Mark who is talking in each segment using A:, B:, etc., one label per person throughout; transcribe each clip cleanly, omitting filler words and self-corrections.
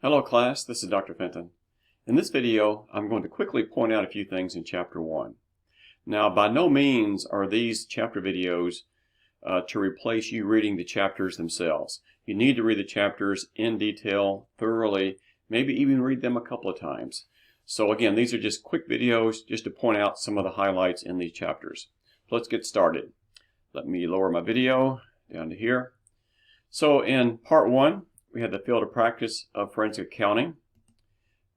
A: Hello class, this is Dr. Fenton. In this video, I'm going to quickly point out a few things in Chapter 1. Now, by no means are these chapter videos to replace you reading the chapters themselves. You need to read the chapters in detail, thoroughly, maybe even read them a couple of times. So again, these are just quick videos just to point out some of the highlights in these chapters. So let's get started. Let me lower my video down to here. So in Part 1, we had the field of practice of forensic accounting,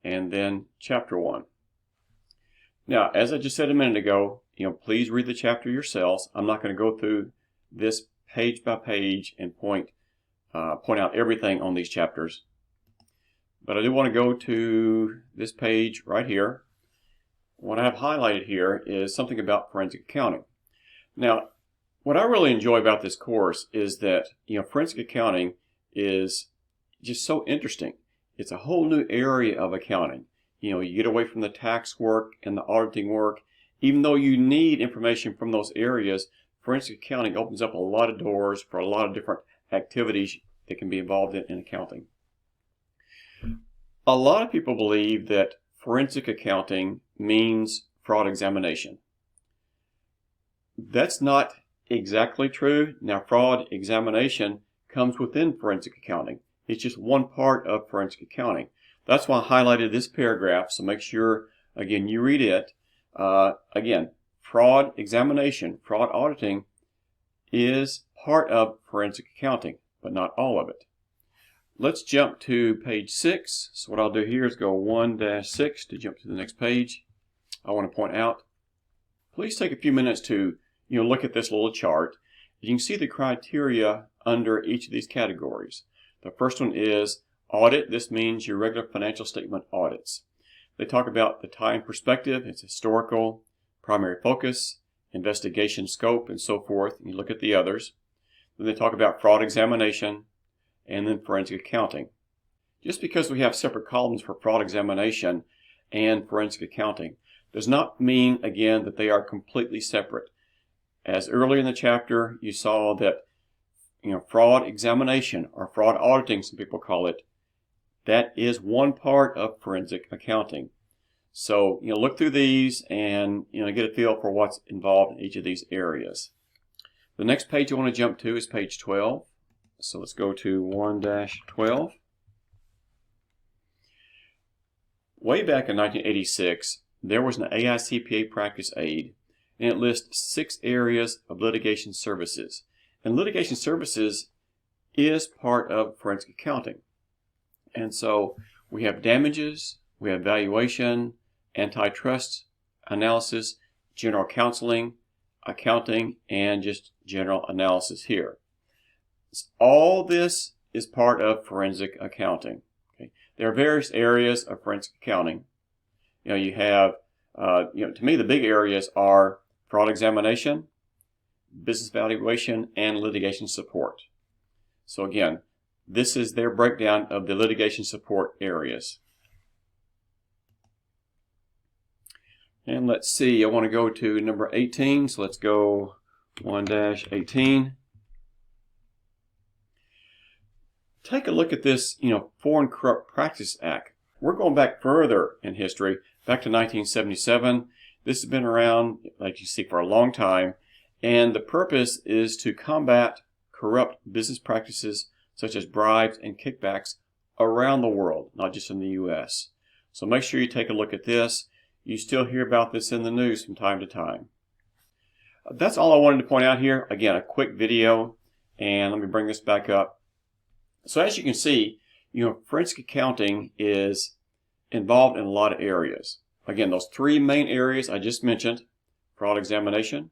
A: and then Chapter 1. Now, as I just said a minute ago, please read the chapter yourselves. I'm not going to go through this page by page and point out everything on these chapters. But I do want to go to this page right here. What I have highlighted here is something about forensic accounting. Now, what I really enjoy about this course is that forensic accounting is just so interesting. It's a whole new area of accounting. You get away from the tax work and the auditing work. Even though you need information from those areas, forensic accounting opens up a lot of doors for a lot of different activities that can be involved in accounting. A lot of people believe that forensic accounting means fraud examination. That's not exactly true. Now, fraud examination comes within forensic accounting. It's just one part of forensic accounting. That's why I highlighted this paragraph, so make sure, again, you read it. Again, fraud examination, fraud auditing is part of forensic accounting, but not all of it. Let's jump to page 6. So what I'll do here is go 1-6 to jump to the next page. I want to point out, please take a few minutes to look at this little chart. You can see the criteria under each of these categories. The first one is audit. This means your regular financial statement audits. They talk about the time perspective, it's historical, primary focus, investigation scope, and so forth. And you look at the others. Then they talk about fraud examination and then forensic accounting. Just because we have separate columns for fraud examination and forensic accounting does not mean, again, that they are completely separate. As earlier in the chapter, you saw that fraud examination, or fraud auditing, some people call it, that is one part of forensic accounting. So, look through these and, get a feel for what's involved in each of these areas. The next page I want to jump to is page 12. So let's go to 1-12. Way back in 1986, there was an Aicpa Practice Aid, and it lists 6 areas of litigation services. And litigation services is part of forensic accounting. And so we have damages, we have valuation, antitrust analysis, general counseling, accounting, and just general analysis here. All this is part of forensic accounting. Okay? There are various areas of forensic accounting. You have, to me, the big areas are fraud examination, business valuation, and litigation support. So again, this is their breakdown of the litigation support areas. And let's see, I want to go to number 18, so let's go 1-18. Take a look at this, Foreign Corrupt Practice Act. We're going back further in history, back to 1977. This has been around, like you see, for a long time. And the purpose is to combat corrupt business practices such as bribes and kickbacks around the world, not just in the U.S. So make sure you take a look at this. You still hear about this in the news from time to time. That's all I wanted to point out here. Again, a quick video, and let me bring this back up. So as you can see, forensic accounting is involved in a lot of areas. Again, those 3 main areas I just mentioned: fraud examination,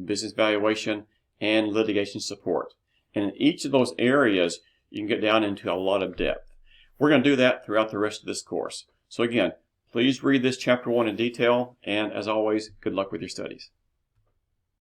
A: business valuation, and litigation support. And in each of those areas, you can get down into a lot of depth. We're going to do that throughout the rest of this course. So again, please read this Chapter 1 in detail, and as always, good luck with your studies.